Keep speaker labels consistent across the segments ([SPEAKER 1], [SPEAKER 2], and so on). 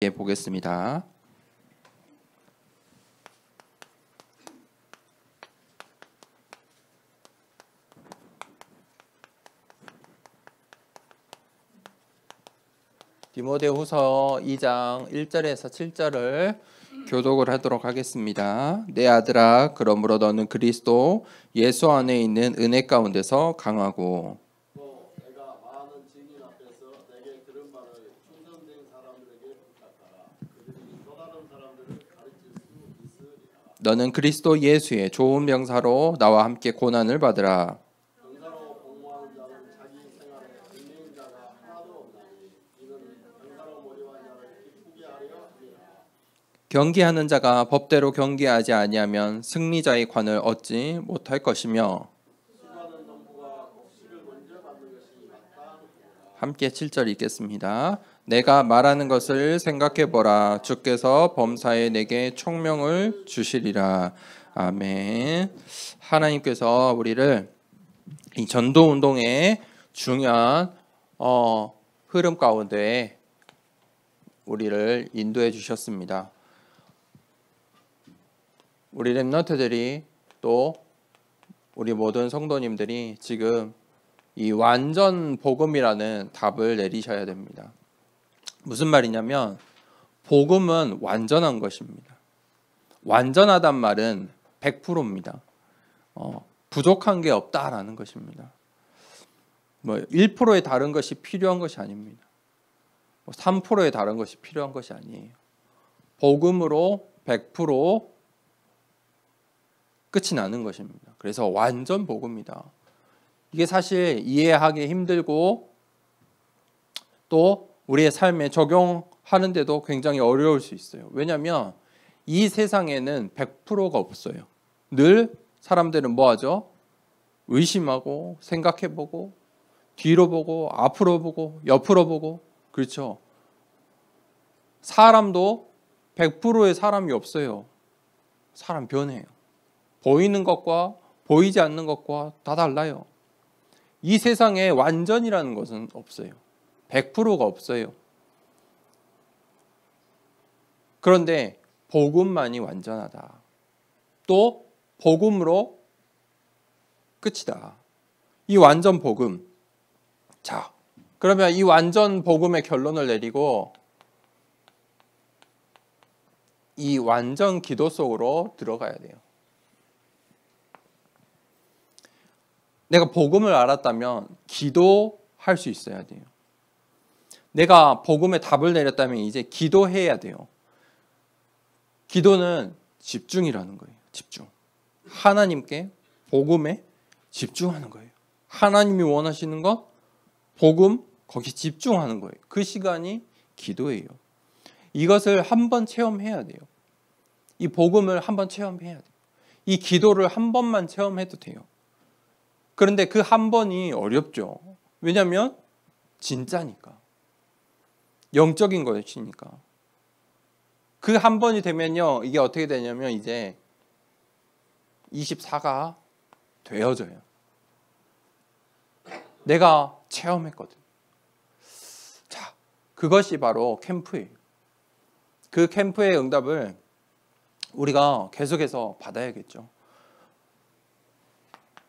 [SPEAKER 1] 보겠습니다. 디모데후서 2장 1절에서 7절을 교독을 하도록 하겠습니다. 내 아들아, 그러므로 너는 그리스도 예수 안에 있는 은혜 가운데서 강하고
[SPEAKER 2] 또 내가 많은 증인 앞에서 내게 들은 바를 충성된 사람들에게 부탁하라. 그들이 또 다른 사람들을 가르칠 수 있으리라.
[SPEAKER 1] 너는 그리스도 예수의 좋은 병사로 나와 함께 고난을 받으라.
[SPEAKER 2] 병사로 복무하는 자는 자기 생활에 얽매인 자가 하나도 없나니 이는 병사로 모리한 자를 기쁘게 하려 함이라.
[SPEAKER 1] 경기하는 자가 법대로 경기하지 아니하면 승리자의 관을 얻지 못할 것이며
[SPEAKER 2] 수많은 농부가 곡식을 먼저 받는 것이 마땅하니라.
[SPEAKER 1] 함께 7절 읽겠습니다. 내가 말하는 것을 생각해 보라. 주께서 범사에 내게 총명을 주시리라. 아멘. 하나님께서 우리를 이 전도 운동의 중요한 흐름 가운데 우리를 인도해 주셨습니다. 우리 렘넌트들이 또 우리 모든 성도님들이 지금 이 완전 복음이라는 답을 내리셔야 됩니다. 무슨 말이냐면 복음은 완전한 것입니다. 완전하단 말은 100%입니다. 부족한 게 없다라는 것입니다. 뭐 1%의 다른 것이 필요한 것이 아닙니다. 3%의 다른 것이 필요한 것이 아니에요. 복음으로 100% 끝이 나는 것입니다. 그래서 완전 복음이다. 이게 사실 이해하기 힘들고 또 우리의 삶에 적용하는데도 굉장히 어려울 수 있어요. 왜냐하면 이 세상에는 100%가 없어요. 늘 사람들은 뭐 하죠? 의심하고 생각해보고 뒤로 보고 앞으로 보고 옆으로 보고 그렇죠. 사람도 100%의 사람이 없어요. 사람 변해요. 보이는 것과 보이지 않는 것과 다 달라요. 이 세상에 완전이라는 것은 없어요. 100%가 없어요. 그런데 복음만이 완전하다. 또 복음으로 끝이다. 이 완전 복음. 자, 그러면 이 완전 복음의 결론을 내리고 이 완전 기도 속으로 들어가야 돼요. 내가 복음을 알았다면 기도할 수 있어야 돼요. 내가 복음의 답을 내렸다면 이제 기도해야 돼요. 기도는 집중이라는 거예요. 집중. 하나님께 복음에 집중하는 거예요. 하나님이 원하시는 것 복음 거기 집중하는 거예요. 그 시간이 기도예요. 이것을 한번 체험해야 돼요. 이 복음을 한번 체험해야 돼요. 이 기도를 한 번만 체험해도 돼요. 그런데 그 한 번이 어렵죠. 왜냐하면 진짜니까. 영적인 것이니까. 그 한 번이 되면요. 이게 어떻게 되냐면 이제 24가 되어져요. 내가 체험했거든. 자, 그것이 바로 캠프예요. 그 캠프의 응답을 우리가 계속해서 받아야겠죠.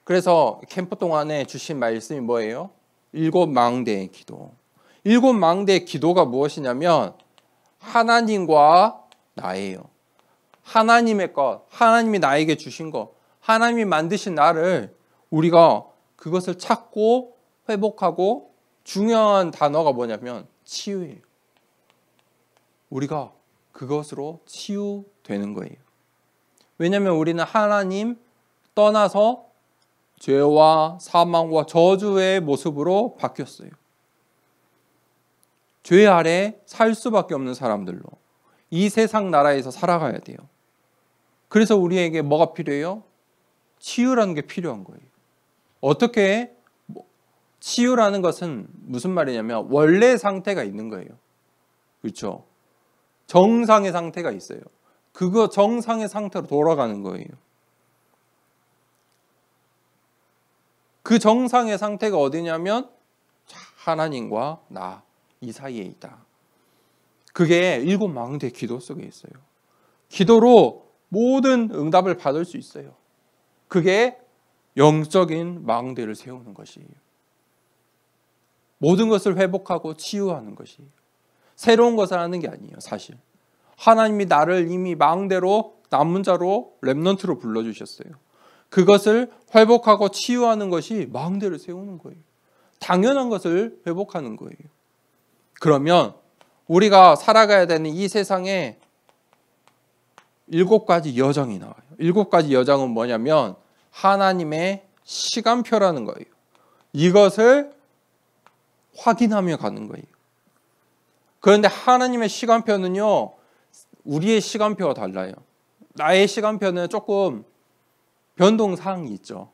[SPEAKER 1] 그래서 캠프 동안에 주신 말씀이 뭐예요? 7망대의 기도. 7망대의 기도가 무엇이냐면 하나님과 나예요. 하나님의 것, 하나님이 나에게 주신 것, 하나님이 만드신 나를 우리가 그것을 찾고 회복하고 중요한 단어가 뭐냐면 치유예요. 우리가 그것으로 치유되는 거예요. 왜냐하면 우리는 하나님 떠나서 죄와 사망과 저주의 모습으로 바뀌었어요. 죄 아래 살 수밖에 없는 사람들로 이 세상 나라에서 살아가야 돼요. 그래서 우리에게 뭐가 필요해요? 치유라는 게 필요한 거예요. 어떻게? 치유라는 것은 무슨 말이냐면 원래 상태가 있는 거예요. 그렇죠? 정상의 상태가 있어요. 그거 정상의 상태로 돌아가는 거예요. 그 정상의 상태가 어디냐면 하나님과 나 이 사이에 있다. 그게 일곱 망대 기도 속에 있어요. 기도로 모든 응답을 받을 수 있어요. 그게 영적인 망대를 세우는 것이에요. 모든 것을 회복하고 치유하는 것이에요. 새로운 것을 하는 게 아니에요. 사실 하나님이 나를 이미 망대로 남은 자로 렘넌트로 불러주셨어요. 그것을 회복하고 치유하는 것이 망대를 세우는 거예요. 당연한 것을 회복하는 거예요. 그러면 우리가 살아가야 되는 이 세상에 7가지 여정이 나와요. 7가지 여정은 뭐냐면 하나님의 시간표라는 거예요. 이것을 확인하며 가는 거예요. 그런데 하나님의 시간표는요, 우리의 시간표와 달라요. 나의 시간표는 조금 변동사항이 있죠.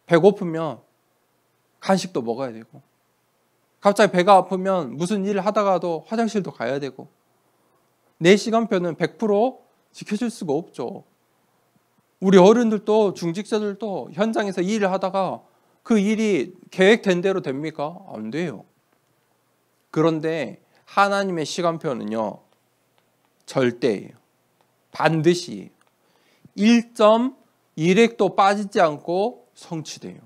[SPEAKER 1] 배고프면 간식도 먹어야 되고, 갑자기 배가 아프면 무슨 일을 하다가도 화장실도 가야 되고, 내 시간표는 100% 지켜질 수가 없죠. 우리 어른들도 중직자들도 현장에서 일을 하다가 그 일이 계획된 대로 됩니까? 안 돼요. 그런데 하나님의 시간표는요, 절대예요. 반드시 1.1획도 빠지지 않고 성취돼요.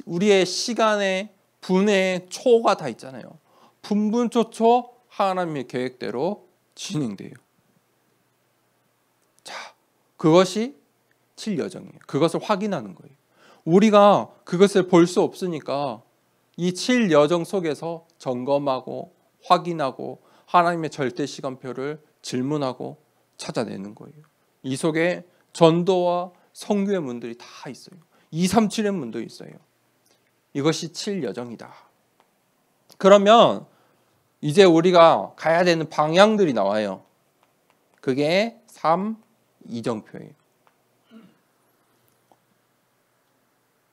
[SPEAKER 1] 우리의 시간의 분의 초가 다 있잖아요. 분분초초 하나님의 계획대로 진행돼요. 자, 그것이 7여정이에요. 그것을 확인하는 거예요. 우리가 그것을 볼 수 없으니까 이 7여정 속에서 점검하고 확인하고 하나님의 절대 시간표를 질문하고 찾아내는 거예요. 이 속에 전도와 선교의 문들이 다 있어요. 237의 문도 있어요. 이것이 7여정이다. 그러면 이제 우리가 가야 되는 방향들이 나와요. 그게 3이정표예요.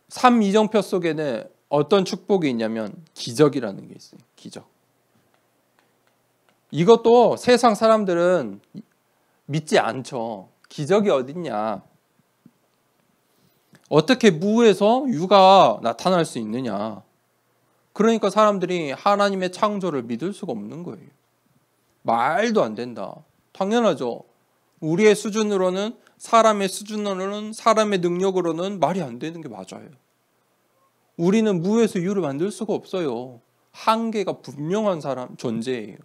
[SPEAKER 1] 3이정표 속에는 어떤 축복이 있냐면 기적이라는 게 있어요. 기적. 이것도 세상 사람들은 믿지 않죠. 기적이 어딨냐. 어떻게 무에서 유가 나타날 수 있느냐. 그러니까 사람들이 하나님의 창조를 믿을 수가 없는 거예요. 말도 안 된다. 당연하죠. 우리의 수준으로는, 사람의 수준으로는, 사람의 능력으로는 말이 안 되는 게 맞아요. 우리는 무에서 유를 만들 수가 없어요. 한계가 분명한 존재예요.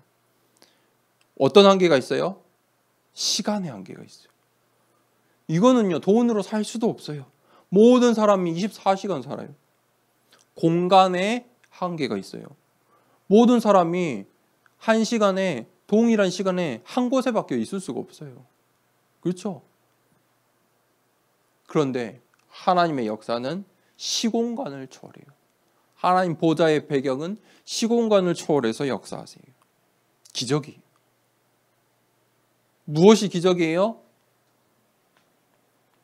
[SPEAKER 1] 어떤 한계가 있어요? 시간의 한계가 있어요. 이거는요, 돈으로 살 수도 없어요. 모든 사람이 24시간 살아요. 공간의 한계가 있어요. 모든 사람이 한 시간에, 동일한 시간에 한 곳에밖에 있을 수가 없어요. 그렇죠? 그런데 하나님의 역사는 시공간을 초월해요. 하나님 보좌의 배경은 시공간을 초월해서 역사하세요. 기적이에요. 무엇이 기적이에요?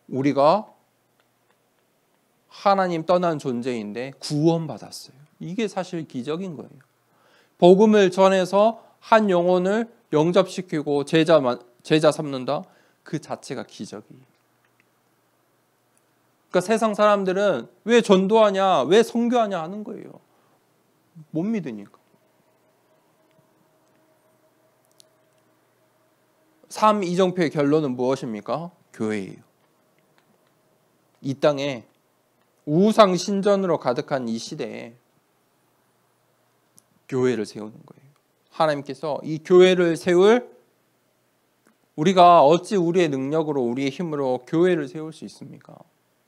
[SPEAKER 1] 우리가 하나님 떠난 존재인데 구원받았어요. 이게 사실 기적인 거예요. 복음을 전해서 한 영혼을 영접시키고 제자 삼는다? 그 자체가 기적이에요. 그러니까 세상 사람들은 왜 전도하냐, 왜 선교하냐 하는 거예요. 못 믿으니까. 3이정표의 결론은 무엇입니까? 교회예요. 이 땅에 우상 신전으로 가득한 이 시대에 교회를 세우는 거예요. 하나님께서 이 교회를 세울, 우리가 어찌 우리의 능력으로, 우리의 힘으로 교회를 세울 수 있습니까?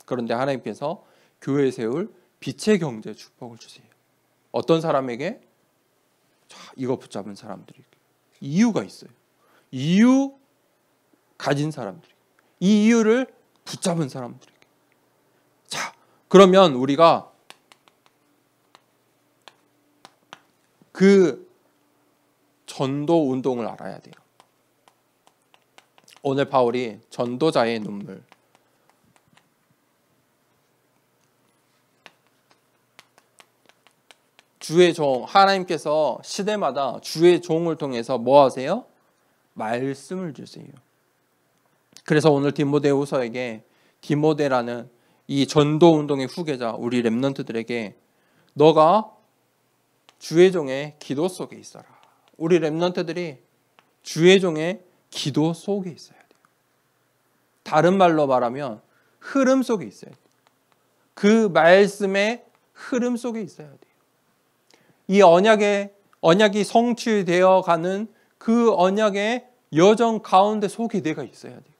[SPEAKER 1] 그런데 하나님께서 교회 세울 빛의 경제 축복을 주세요. 어떤 사람에게? 자, 이거 붙잡은 사람들에게. 이유가 있어요. 이유 가진 사람들에게. 이 이유를 붙잡은 사람들에게. 자, 그러면 우리가 그 전도 운동을 알아야 돼요. 오늘 바울이 전도자의 눈물, 주의 종, 하나님께서 시대마다 주의 종을 통해서 뭐 하세요? 말씀을 주세요. 그래서 오늘 디모데후서에게 디모데라는 이 전도 운동의 후계자 우리 렘넌트들에게 너가 주의 종의 기도 속에 있어라. 우리 렘넌트들이 주의 종의 기도 속에 있어야 돼요. 다른 말로 말하면 흐름 속에 있어야 돼요. 그 말씀의 흐름 속에 있어야 돼요. 이 언약이 성취되어 가는 그 언약의 여정 가운데 속에 내가 있어야 돼요.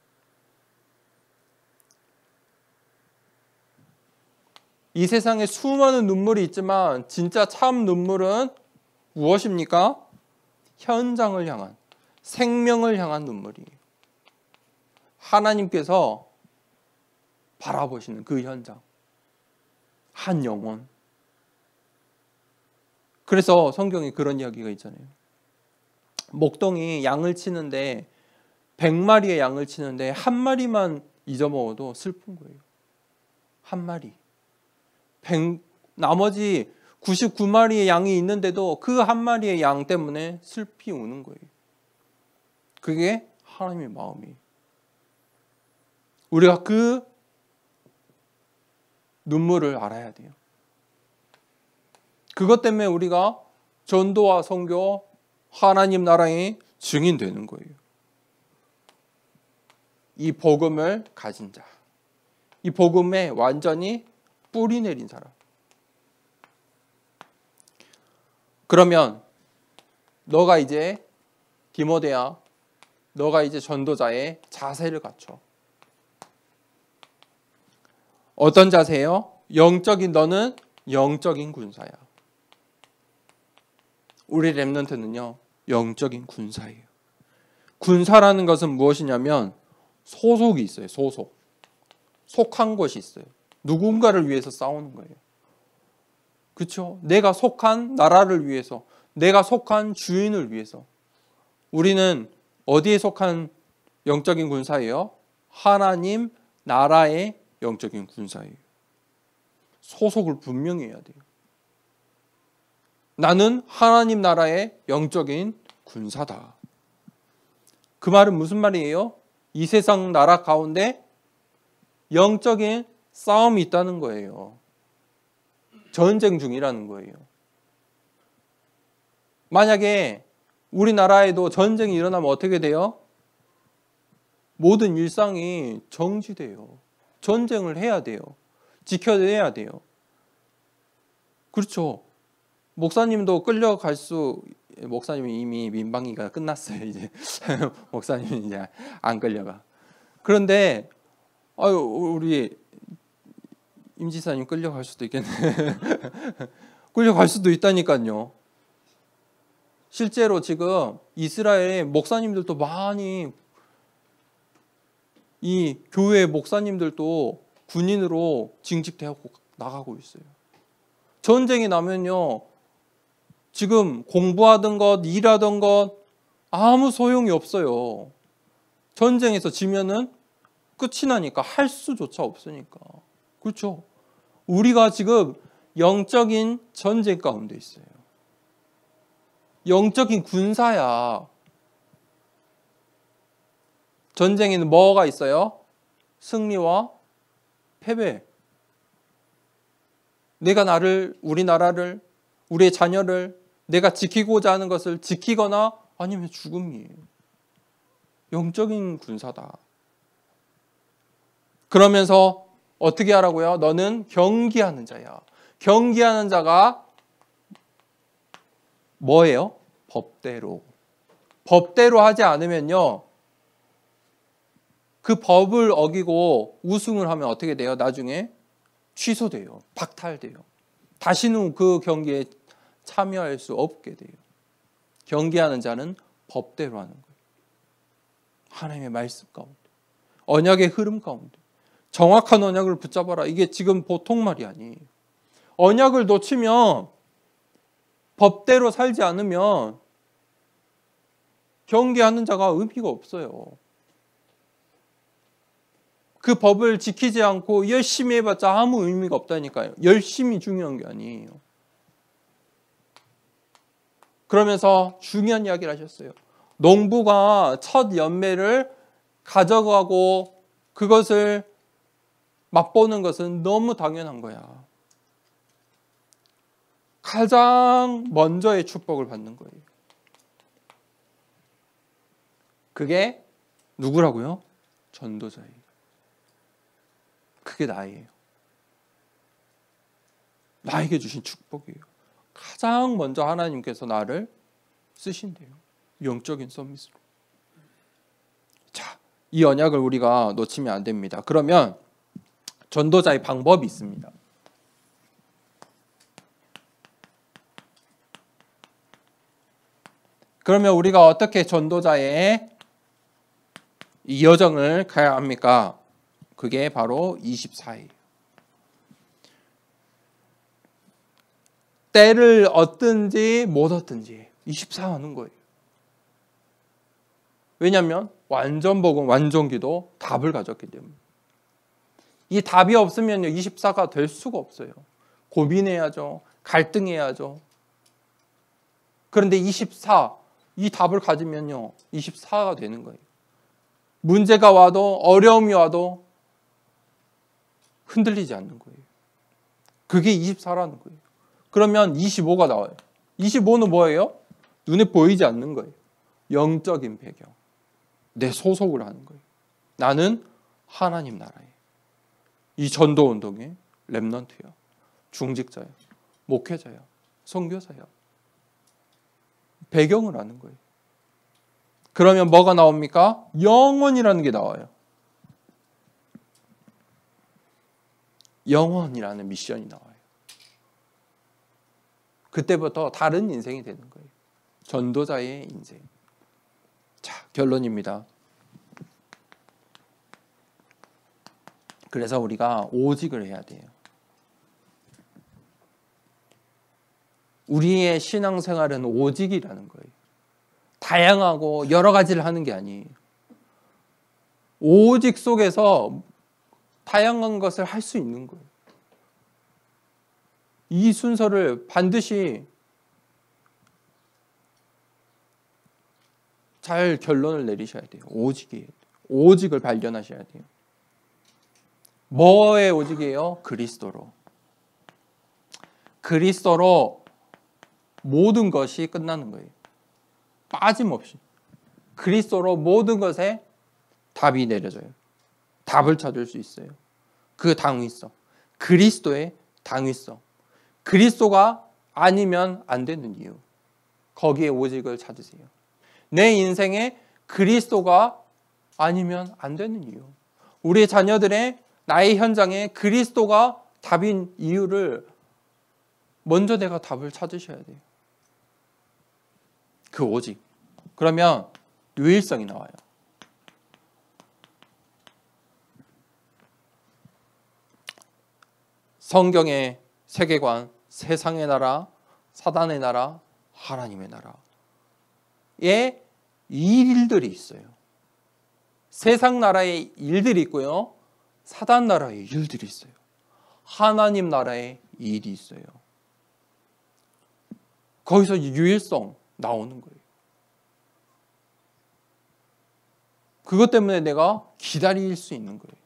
[SPEAKER 1] 이 세상에 수많은 눈물이 있지만 진짜 참 눈물은 무엇입니까? 현장을 향한, 생명을 향한 눈물이에요. 하나님께서 바라보시는 그 현장, 한 영혼. 그래서 성경에 그런 이야기가 있잖아요. 목동이 양을 치는데 100마리의 양을 치는데 한 마리만 잊어먹어도 슬픈 거예요. 한 마리. 나머지 99마리의 양이 있는데도 그 한 마리의 양 때문에 슬피 우는 거예요. 그게 하나님의 마음이에요. 우리가 그 눈물을 알아야 돼요. 그것 때문에 우리가 전도와 선교, 하나님 나라의 증인되는 거예요. 이 복음을 가진 자, 이 복음에 완전히 뿌리 내린 사람. 그러면 너가 이제 디모데야, 너가 이제 전도자의 자세를 갖춰. 어떤 자세예요? 너는 영적인 군사야. 우리 렘넌트는요, 영적인 군사예요. 군사라는 것은 무엇이냐면 소속이 있어요. 속한 것이 있어요. 누군가를 위해서 싸우는 거예요. 그렇죠? 내가 속한 나라를 위해서, 내가 속한 주인을 위해서. 우리는 어디에 속한 영적인 군사예요? 하나님 나라의 영적인 군사예요. 소속을 분명히 해야 돼요. 나는 하나님 나라의 영적인 군사다. 그 말은 무슨 말이에요? 이 세상 나라 가운데 영적인 싸움이 있다는 거예요. 전쟁 중이라는 거예요. 만약에 우리나라에도 전쟁이 일어나면 어떻게 돼요? 모든 일상이 정지돼요. 전쟁을 해야 돼요. 지켜내야 돼요. 그렇죠. 목사님도 목사님이 이미 민방위가 끝났어요. 이제 목사님은 이제 안 끌려가. 그런데 우리 임 지사님 끌려갈 수도 있겠네. 끌려갈 수도 있다니까요. 실제로 지금 이스라엘 목사님들도 많이, 이 교회 목사님들도 군인으로 징집되고 나가고 있어요. 전쟁이 나면요, 지금 공부하던 것, 일하던 것 아무 소용이 없어요. 전쟁에서 지면은 끝이 나니까, 할 수조차 없으니까. 그렇죠? 우리가 지금 영적인 전쟁 가운데 있어요. 영적인 군사야. 전쟁에는 뭐가 있어요? 승리와 패배. 내가 우리 나라를, 우리의 자녀를 내가 지키고자 하는 것을 지키거나 아니면 죽음이에요. 영적인 군사다. 그러면서 어떻게 하라고요? 너는 경계하는 자야. 경계하는 자가 뭐예요? 법대로. 법대로 하지 않으면요, 그 법을 어기고 우승을 하면 어떻게 돼요? 나중에 취소돼요. 박탈돼요. 다시는 그 경기에 참여할 수 없게 돼요. 경계하는 자는 법대로 하는 거예요. 하나님의 말씀 가운데, 언약의 흐름 가운데 정확한 언약을 붙잡아라. 이게 지금 보통 말이 아니에요. 언약을 놓치면, 법대로 살지 않으면 경계하는 자가 의미가 없어요. 그 법을 지키지 않고 열심히 해봤자 아무 의미가 없다니까요. 열심히 중요한 게 아니에요. 그러면서 중요한 이야기를 하셨어요. 농부가 첫 열매를 가져가고 그것을 맛보는 것은 너무 당연한 거야. 가장 먼저의 축복을 받는 거예요. 그게 누구라고요? 전도자예요. 그게 나예요. 나에게 주신 축복이에요. 가장 먼저 하나님께서 나를 쓰신대요. 영적인 서밋으로. 자, 이 언약을 우리가 놓치면 안 됩니다. 그러면 전도자의 방법이 있습니다. 그러면 우리가 어떻게 전도자의 이 여정을 가야 합니까? 그게 바로 24예요. 때를 얻든지 못 얻든지 24 하는 거예요. 왜냐하면 완전 복음, 완전 기도 답을 가졌기 때문에. 이 답이 없으면 24가 될 수가 없어요. 고민해야죠. 갈등해야죠. 그런데 24, 이 답을 가지면요 24가 되는 거예요. 문제가 와도 어려움이 와도 흔들리지 않는 거예요. 그게 24라는 거예요. 그러면 25가 나와요. 25는 뭐예요? 눈에 보이지 않는 거예요. 영적인 배경. 내 소속을 하는 거예요. 나는 하나님 나라에 이 전도 운동의 렘넌트야. 중직자야. 목회자야. 선교사야. 배경을 아는 거예요. 그러면 뭐가 나옵니까? 영원이라는 게 나와요. 영원이라는 미션이 나와요. 그때부터 다른 인생이 되는 거예요. 전도자의 인생. 자, 결론입니다. 그래서 우리가 오직을 해야 돼요. 우리의 신앙생활은 오직이라는 거예요. 다양하고 여러 가지를 하는 게 아니에요. 오직 속에서 다양한 것을 할 수 있는 거예요. 이 순서를 반드시 잘 결론을 내리셔야 돼요. 오직이에요. 오직을 발견하셔야 돼요. 뭐의 오직이에요? 그리스도로. 그리스도로 모든 것이 끝나는 거예요. 빠짐없이. 그리스도로 모든 것에 답이 내려져요. 답을 찾을 수 있어요. 그 당위성. 그리스도의 당위성. 그리스도가 아니면 안 되는 이유. 거기에 오직을 찾으세요. 내 인생에 그리스도가 아니면 안 되는 이유. 우리 자녀들의 나의 현장에 그리스도가 답인 이유를 먼저 내가 답을 찾으셔야 돼요. 그 오직. 그러면 유일성이 나와요. 성경의 세계관, 세상의 나라, 사단의 나라, 하나님의 나라에 일들이 있어요. 세상 나라의 일들이 있고요. 사단 나라의 일들이 있어요. 하나님 나라의 일이 있어요. 거기서 유일성 나오는 거예요. 그것 때문에 내가 기다릴 수 있는 거예요.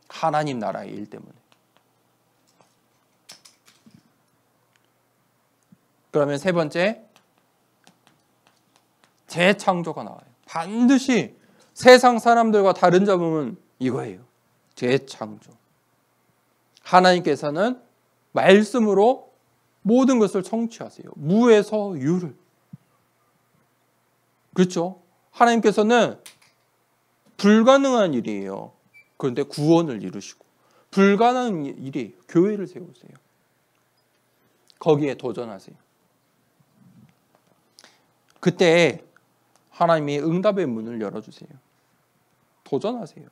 [SPEAKER 1] 하나님 나라의 일 때문에. 그러면 세 번째, 재창조가 나와요. 반드시 세상 사람들과 다른 점은 이거예요. 재창조. 하나님께서는 말씀으로 모든 것을 성취하세요. 무에서 유를. 그렇죠? 하나님께서는 불가능한 일이에요. 그런데 구원을 이루시고 불가능한 일이 교회를 세우세요. 거기에 도전하세요. 그때 하나님이 응답의 문을 열어주세요. 도전하세요.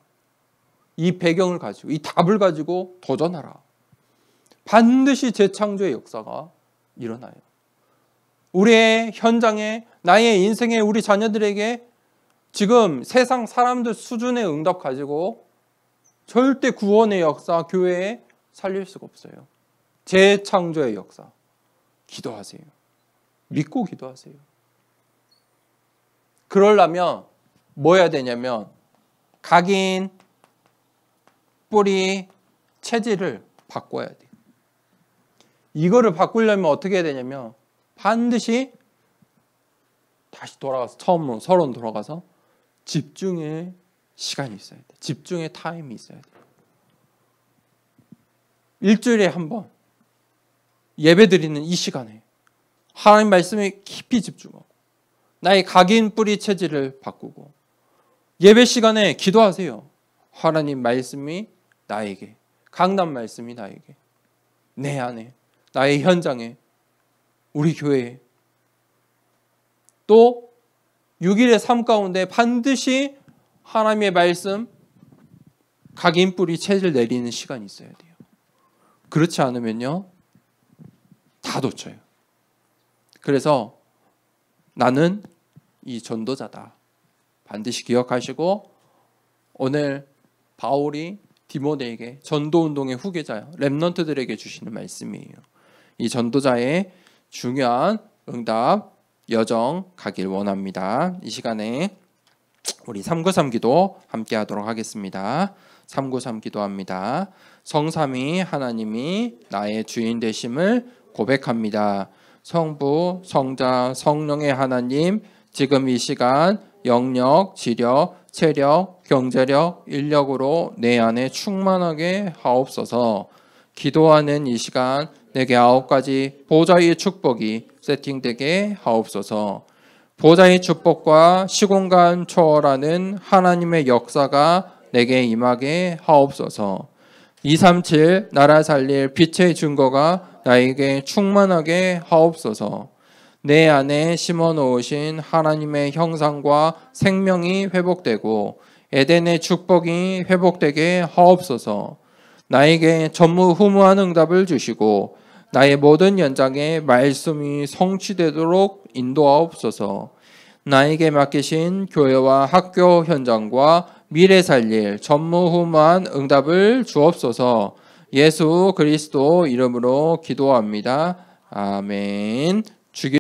[SPEAKER 1] 이 배경을 가지고, 이 답을 가지고 도전하라. 반드시 재창조의 역사가 일어나요. 우리의 현장에, 나의 인생에, 우리 자녀들에게 지금 세상 사람들 수준의 응답 가지고 절대 구원의 역사, 교회에 살릴 수가 없어요. 재창조의 역사. 기도하세요. 믿고 기도하세요. 그러려면 뭐 해야 되냐면 각인, 뿌리, 체질을 바꿔야 돼요. 이거를 바꾸려면 어떻게 해야 되냐면 반드시 다시 돌아가서 처음으로 서론 돌아가서 집중의 시간이 있어야 돼. 집중의 타임이 있어야 돼. 일주일에 한 번 예배드리는 이 시간에 하나님 말씀에 깊이 집중하고 나의 각인 뿌리 체질을 바꾸고 예배 시간에 기도하세요. 하나님 말씀이 나에게, 강단 말씀이 나에게, 내 안에, 나의 현장에, 우리 교회에, 또 6일의 삶 가운데 반드시 하나님의 말씀, 각인 뿌리 체질 내리는 시간이 있어야 돼요. 그렇지 않으면요 다 놓쳐요. 그래서 나는 이 전도자다. 반드시 기억하시고 오늘 바울이 디모데에게 전도운동의 후계자요 렘넌트들에게 주시는 말씀이에요. 이 전도자의 중요한 응답 여정 가길 원합니다. 이 시간에 우리 393 기도 함께 하도록 하겠습니다. 393 기도합니다. 성삼위 하나님이 나의 주인 되심을 고백합니다. 성부, 성자, 성령의 하나님, 지금 이 시간 영력, 지력, 체력, 경제력, 인력으로 내 안에 충만하게 하옵소서. 기도하는 이 시간 내게 9가지 보좌의 축복이 세팅되게 하옵소서. 보좌의 축복과 시공간 초월하는 하나님의 역사가 내게 임하게 하옵소서. 237 나라 살릴 빛의 증거가 나에게 충만하게 하옵소서. 내 안에 심어놓으신 하나님의 형상과 생명이 회복되고 에덴의 축복이 회복되게 하옵소서. 나에게 전무후무한 응답을 주시고 나의 모든 연장에 말씀이 성취되도록 인도하옵소서. 나에게 맡기신 교회와 학교 현장과 미래 살릴 전무후무한 응답을 주옵소서. 예수 그리스도 이름으로 기도합니다. 아멘.